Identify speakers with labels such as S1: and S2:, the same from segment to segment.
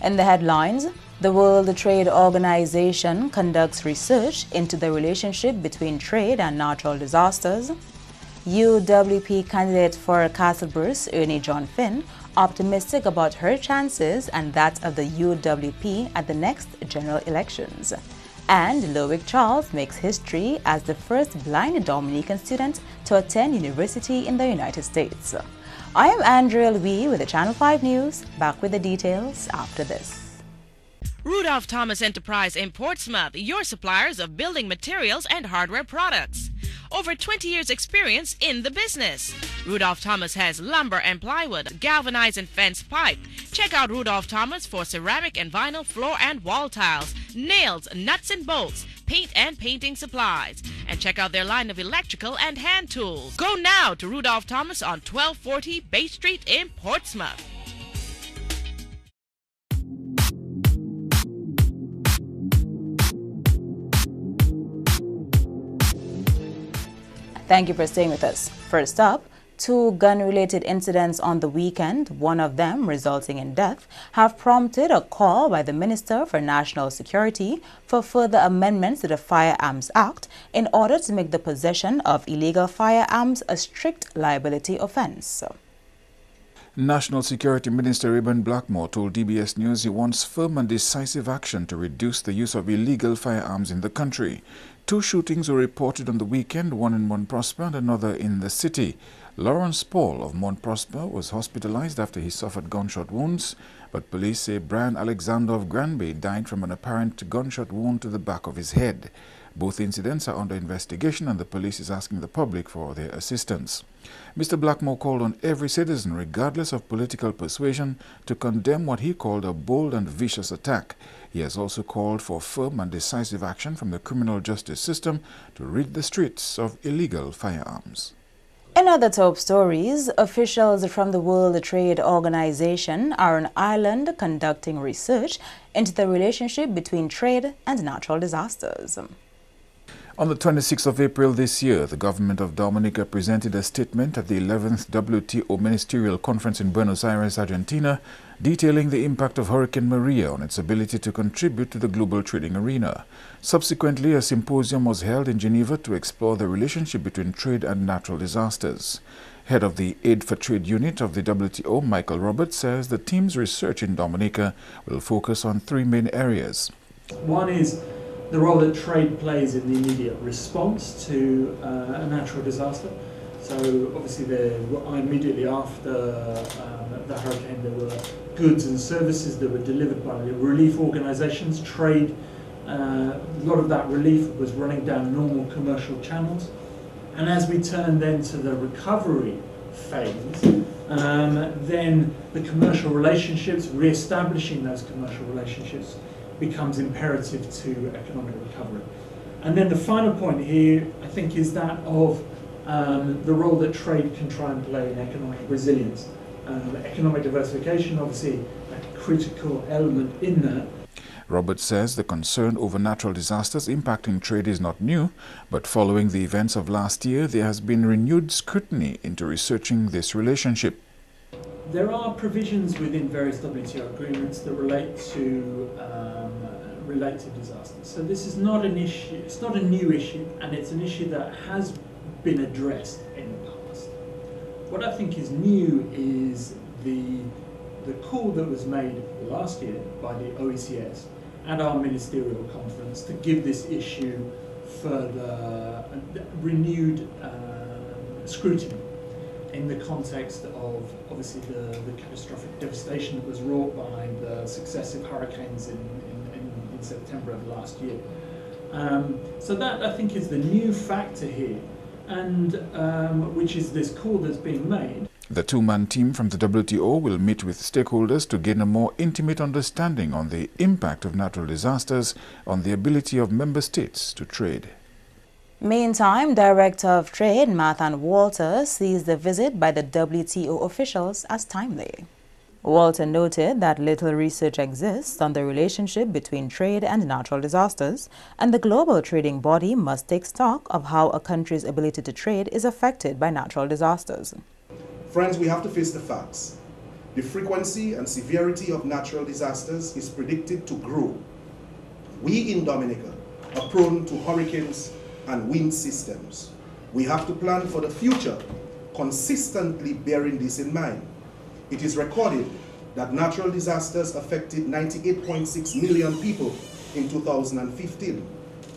S1: In the headlines, the World Trade Organization conducts research into the relationship between trade and natural disasters. UWP candidate for Castlebrus, Ernie John Finn, optimistic about her chances and that of the UWP at the next general elections. And Loic Charles makes history as the first blind Dominican student to attend university in the United States. I am Andrea Louis with the Channel 5 News, back with the details after this.
S2: Rudolph Thomas Enterprise in Portsmouth, your suppliers of building materials and hardware products. Over 20 years experience in the business. Rudolph Thomas has lumber and plywood, galvanized and fenced pipe. Check out Rudolph Thomas for ceramic and vinyl floor and wall tiles, nails, nuts and bolts, paint and painting supplies. And check out their line of electrical and hand tools. Go now to Rudolph Thomas on 1240 Bay Street in Portsmouth.
S1: Thank you for staying with us. First up, 2 gun-related incidents on the weekend, one of them resulting in death, have prompted a call by the Minister for National Security for further amendments to the Firearms Act in order to make the possession of illegal firearms a strict liability offense.
S3: National Security Minister Reuben Blackmore told DBS News he wants firm and decisive action to reduce the use of illegal firearms in the country. 2 shootings were reported on the weekend, one in Mount Prosper and another in the city. Lawrence Paul of Mount Prosper was hospitalized after he suffered gunshot wounds, but police say Brian Alexander of Granby died from an apparent gunshot wound to the back of his head. Both incidents are under investigation and the police is asking the public for their assistance. Mr. Blackmore called on every citizen, regardless of political persuasion, to condemn what he called a bold and vicious attack. He has also called for firm and decisive action from the criminal justice system to rid the streets of illegal firearms.
S1: In other top stories, officials from the World Trade Organization are on Ireland conducting research into the relationship between trade and natural disasters.
S3: On the 26th of April this year, the government of Dominica presented a statement at the 11th WTO Ministerial Conference in Buenos Aires, Argentina, detailing the impact of Hurricane Maria on its ability to contribute to the global trading arena. Subsequently, a symposium was held in Geneva to explore the relationship between trade and natural disasters. Head of the Aid for Trade unit of the WTO, Michael Roberts, says the team's research in Dominica will focus on 3 main areas.
S4: One is the role that trade plays in the immediate response to a natural disaster. So obviously immediately after the hurricane there were goods and services that were delivered by relief organisations. Trade, a lot of that relief was running down normal commercial channels. And as we turn then to the recovery phase, then the commercial relationships, re-establishing those commercial relationships becomes imperative to economic recovery. And then the final point here, I think, is that of the role that trade can try and play in economic resilience. Economic diversification, obviously, a critical element in that.
S3: Roberts says the concern over natural disasters impacting trade is not new, but following the events of last year, there has been renewed scrutiny into researching this relationship.
S4: There are provisions within various WTO agreements that relate to disasters. So this is not an issue, it's not a new issue, and it's an issue that has been addressed in the past. What I think is new is the call that was made last year by the OECS at our ministerial conference to give this issue further renewed scrutiny in the context of obviously the catastrophic devastation that was wrought by the successive hurricanes in September of last year. So that, I think, is the new factor here, and which is this call that's being made.
S3: The 2-man team from the WTO will meet with stakeholders to gain a more intimate understanding on the impact of natural disasters on the ability of member states to trade.
S1: Meantime, Director of Trade Marthan Walter sees the visit by the WTO officials as timely. Walter noted that little research exists on the relationship between trade and natural disasters, and the global trading body must take stock of how a country's ability to trade is affected by natural disasters.
S5: Friends, we have to face the facts. The frequency and severity of natural disasters is predicted to grow. We in Dominica are prone to hurricanes and wind systems. We have to plan for the future, consistently bearing this in mind. It is recorded that natural disasters affected 98.6 million people in 2015.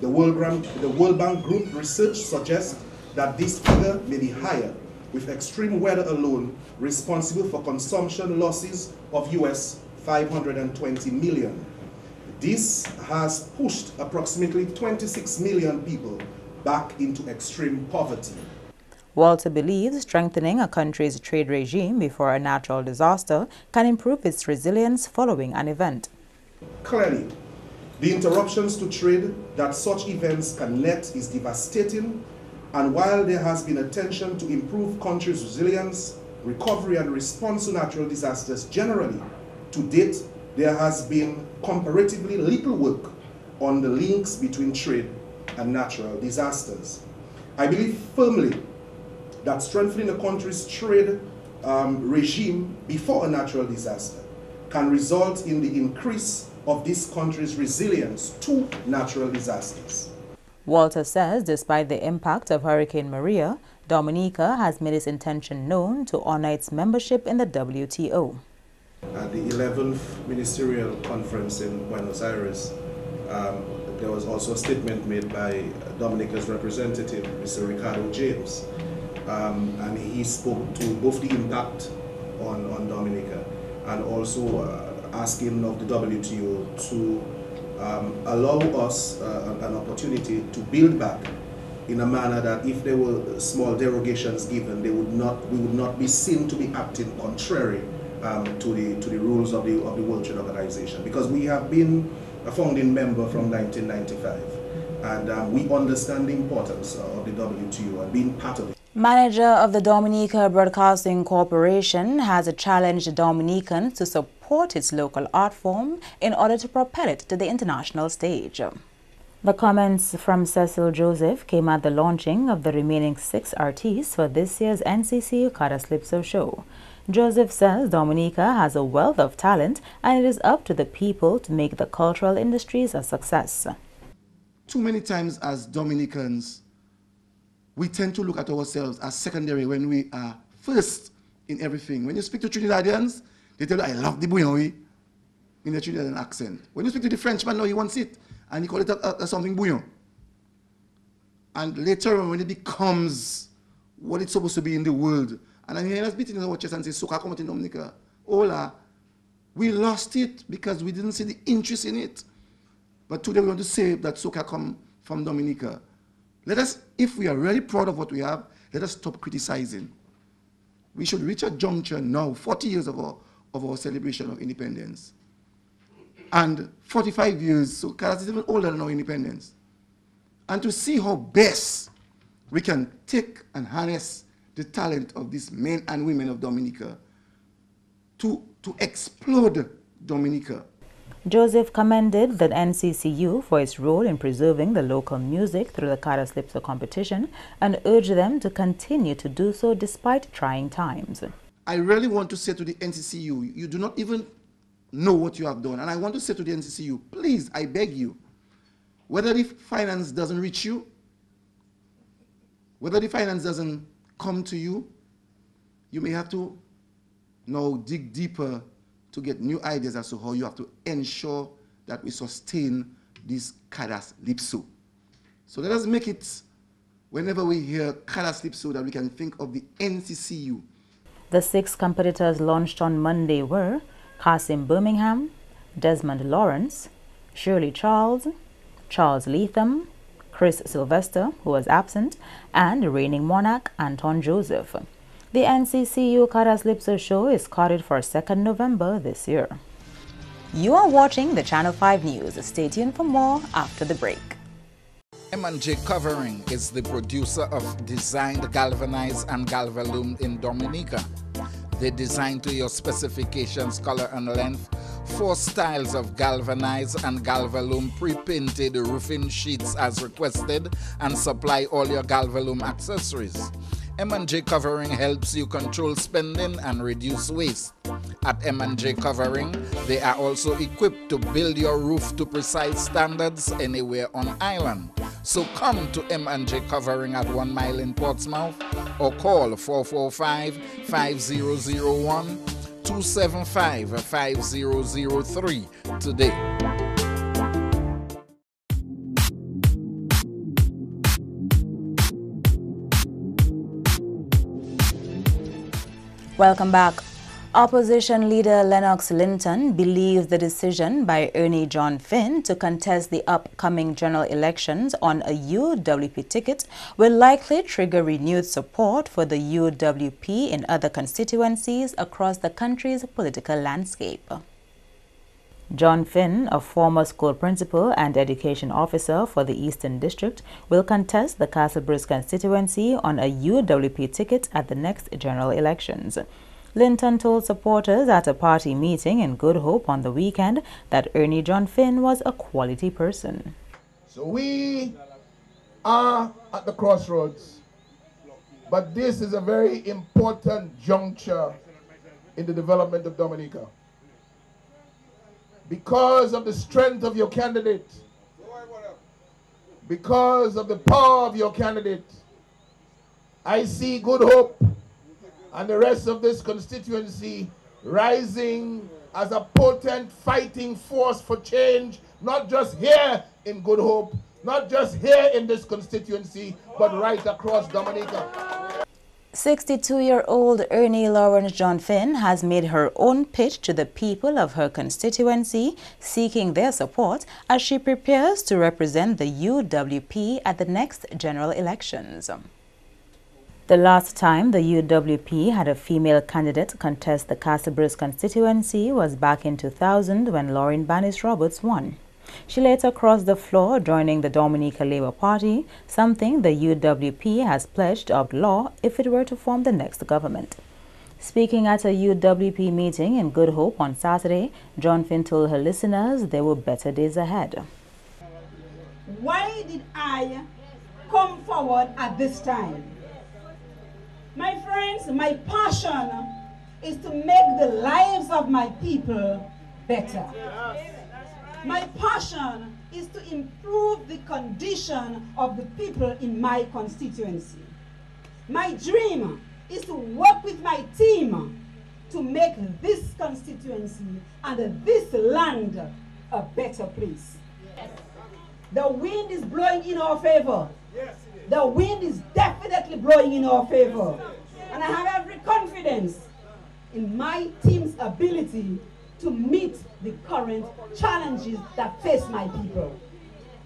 S5: The World Bank Group research suggests that this figure may be higher, with extreme weather alone responsible for consumption losses of US 520 million. This has pushed approximately 26 million people back into extreme poverty.
S1: Walter believes strengthening a country's trade regime before a natural disaster can improve its resilience following an event.
S5: Clearly, the interruptions to trade that such events can net is devastating, and while there has been attention to improve countries' resilience, recovery and response to natural disasters generally, to date there has been comparatively little work on the links between trade and natural disasters. I believe firmly that strengthening a country's trade regime before a natural disaster can result in the increase of this country's resilience to natural disasters.
S1: Walter says despite the impact of Hurricane Maria, Dominica has made its intention known to honor its membership in the WTO.
S5: At the 11th Ministerial Conference in Buenos Aires, there was also a statement made by Dominica's representative, Mr. Ricardo James, and he spoke to both the impact on Dominica and also asking of the WTO to allow us an opportunity to build back in a manner that if there were small derogations given, we would not be seen to be acting contrary to the rules of the World Trade Organization, because we have been a founding member from 1995, and we understand the importance of the WTO and being part of it.
S1: Manager of the Dominica Broadcasting Corporation has challenged Dominicans to support its local art form in order to propel it to the international stage. The comments from Cecil Joseph came at the launching of the remaining 6 artists for this year's NCCU Calypso show. Joseph says Dominica has a wealth of talent and it is up to the people to make the cultural industries a success.
S6: Too many times as Dominicans, we tend to look at ourselves as secondary when we are first in everything. When you speak to Trinidadians, they tell you, I love the bouillon in the Trinidadian accent. When you speak to the Frenchman, no, he wants it, and he calls it something bouillon. And later on, when it becomes what it's supposed to be in the world, and I hear us beating our chest and say, Soca come out in Dominica, hola, we lost it because we didn't see the interest in it. But today we want to say that Soca come from Dominica. Let us, if we are really proud of what we have, let us stop criticizing. We should reach a juncture now, 40 years of our celebration of independence. And 45 years, so Carlos is even older than our independence. And to see how best we can take and harness the talent of these men and women of Dominica to explode Dominica.
S1: Joseph commended the NCCU for its role in preserving the local music through the Calypso competition and urged them to continue to do so despite trying times.
S6: I really want to say to the NCCU, you do not even know what you have done. And I want to say to the NCCU, please, I beg you, whether the finance doesn't reach you, whether the finance doesn't come to you, you may have to now dig deeper to get new ideas as to how you have to ensure that we sustain this Calypso. So let us make it, whenever we hear Calypso, that we can think of the NCCU.
S1: The 6 competitors launched on Monday were Kasim Birmingham, Desmond Lawrence, Shirley Charles, Charles Leatham, Chris Sylvester, who was absent, and reigning monarch Anton Joseph. The NCCU Calypso show is scheduled for 2nd November this year. You are watching the Channel 5 News. Stay tuned for more after the break.
S7: M&J Covering is the producer of designed galvanized and galvalume in Dominica. They design to your specifications, color and length, 4 styles of galvanized and galvalume pre-painted roofing sheets as requested, and supply all your galvalume accessories. M&J Covering helps you control spending and reduce waste. At M&J Covering, they are also equipped to build your roof to precise standards anywhere on island. So come to M&J Covering at 1 Mile in Portsmouth or call 445-5001 275-5003 today.
S1: Welcome back. Opposition leader Lennox Linton believes the decision by Ernie John Finn to contest the upcoming general elections on a UWP ticket will likely trigger renewed support for the UWP in other constituencies across the country's political landscape. John Finn, a former school principal and education officer for the Eastern District, will contest the Castlebridge constituency on a UWP ticket at the next general elections. Linton told supporters at a party meeting in Good Hope on the weekend that Ernie John Finn was a quality person.
S8: So we are at the crossroads, but this is a very important juncture in the development of Dominica. Because of the strength of your candidate, because of the power of your candidate, I see Good Hope and the rest of this constituency rising as a potent fighting force for change, not just here in Good Hope, not just here in this constituency, but right across Dominica.
S1: 62-year-old Ernie Lawrence John Finn has made her own pitch to the people of her constituency, seeking their support as she prepares to represent the UWP at the next general elections. The last time the UWP had a female candidate contest the Castlebridge constituency was back in 2000 when Lauren Bannis Roberts won. She later crossed the floor, joining the Dominica Labour Party, something the UWP has pledged to outlaw if it were to form the next government. Speaking at a UWP meeting in Good Hope on Saturday, John Finn told her listeners there were better days ahead.
S9: Why did I come forward at this time? My friends, my passion is to make the lives of my people better. My passion is to improve the condition of the people in my constituency. My dream is to work with my team to make this constituency and this land a better place. The wind is blowing in our favor. The wind is definitely blowing in our favor. And I have every confidence in my team's ability to meet the current challenges that face my people.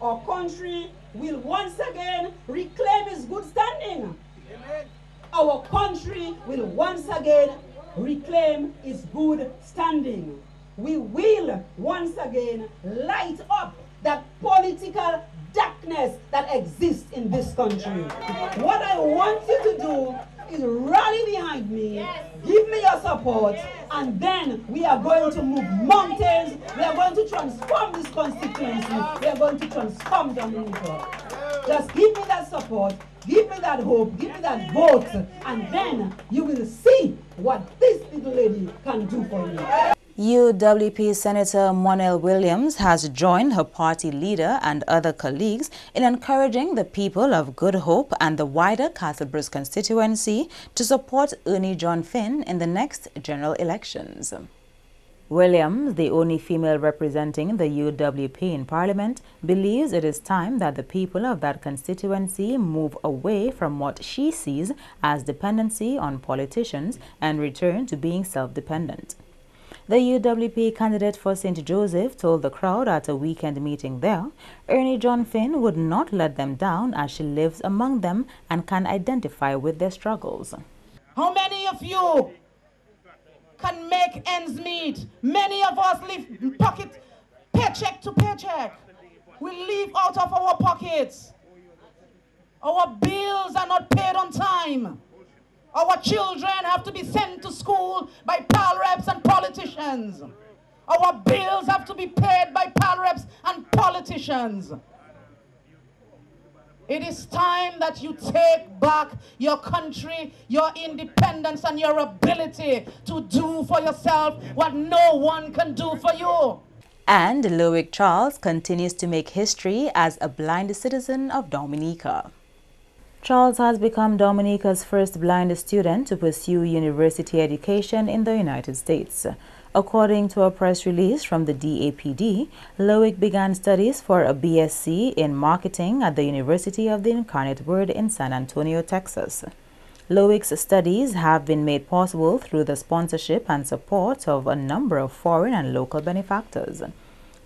S9: Our country will once again reclaim its good standing. Our country will once again reclaim its good standing. We will once again light up that political darkness that exists in this country. What I want you to do is rally behind me, give me your support, and then we are going to move mountains, we are going to transform this constituency, we are going to transform Dominica. Just give me that support, give me that hope, give me that vote, and then you will see what this little lady can do for you.
S1: UWP Senator Monel Williams has joined her party leader and other colleagues in encouraging the people of Good Hope and the wider Castlebridge constituency to support Ernie John Finn in the next general elections. Williams, the only female representing the UWP in Parliament, believes it is time that the people of that constituency move away from what she sees as dependency on politicians and return to being self-dependent. The UWP candidate for St. Joseph told the crowd at a weekend meeting there, Ernie John Finn would not let them down as she lives among them and can identify with their struggles.
S9: How many of you can make ends meet? Many of us live pocket, paycheck to paycheck. We live out of our pockets. Our bills are not paid on time. Our children have to be sent to school by pal reps and politicians. Our bills have to be paid by pal reps and politicians.
S10: It is time that you take back your country, your independence, and your ability to do for yourself what no one can do for you.
S1: And Loic Charles continues to make history as a blind citizen of Dominica. Charles has become Dominica's first blind student to pursue university education in the United States. According to a press release from the DAPD, Loic began studies for a BSc in marketing at the University of the Incarnate Word in San Antonio, Texas. Loic's studies have been made possible through the sponsorship and support of a number of foreign and local benefactors.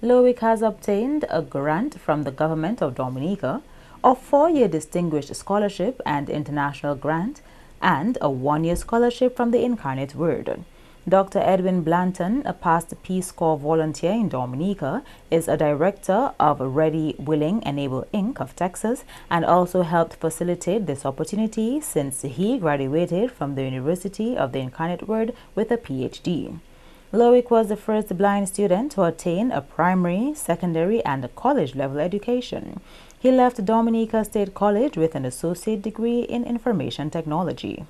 S1: Loic has obtained a grant from the government of Dominica, a 4-year distinguished scholarship and international grant, and a 1-year scholarship from the Incarnate Word. Dr. Edwin Blanton, a past Peace Corps volunteer in Dominica, is a director of Ready, Willing, Enable Inc. of Texas and also helped facilitate this opportunity since he graduated from the University of the Incarnate Word with a PhD. Loic was the first blind student to attain a primary, secondary, and a college-level education. He left Dominica State College with an associate degree in information technology.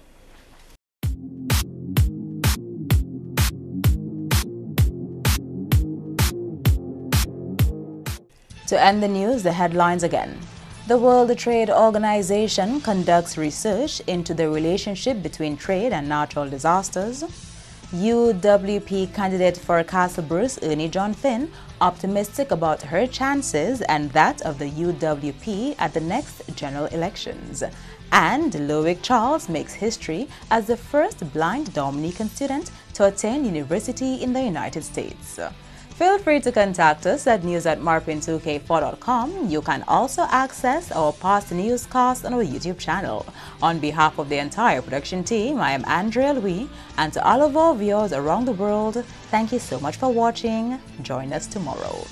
S1: To end the news, the headlines again. The World Trade Organization conducts research into the relationship between trade and natural disasters. UWP candidate for Castlebruce, Ernie John Finn, optimistic about her chances and that of the UWP at the next general elections. And Loic Charles makes history as the first blind Dominican student to attend university in the United States. Feel free to contact us at news@marpin2k4.com. You can also access our past newscasts on our YouTube channel. On behalf of the entire production team, I am Andrea Louis, and to all of our viewers around the world, thank you so much for watching. Join us tomorrow.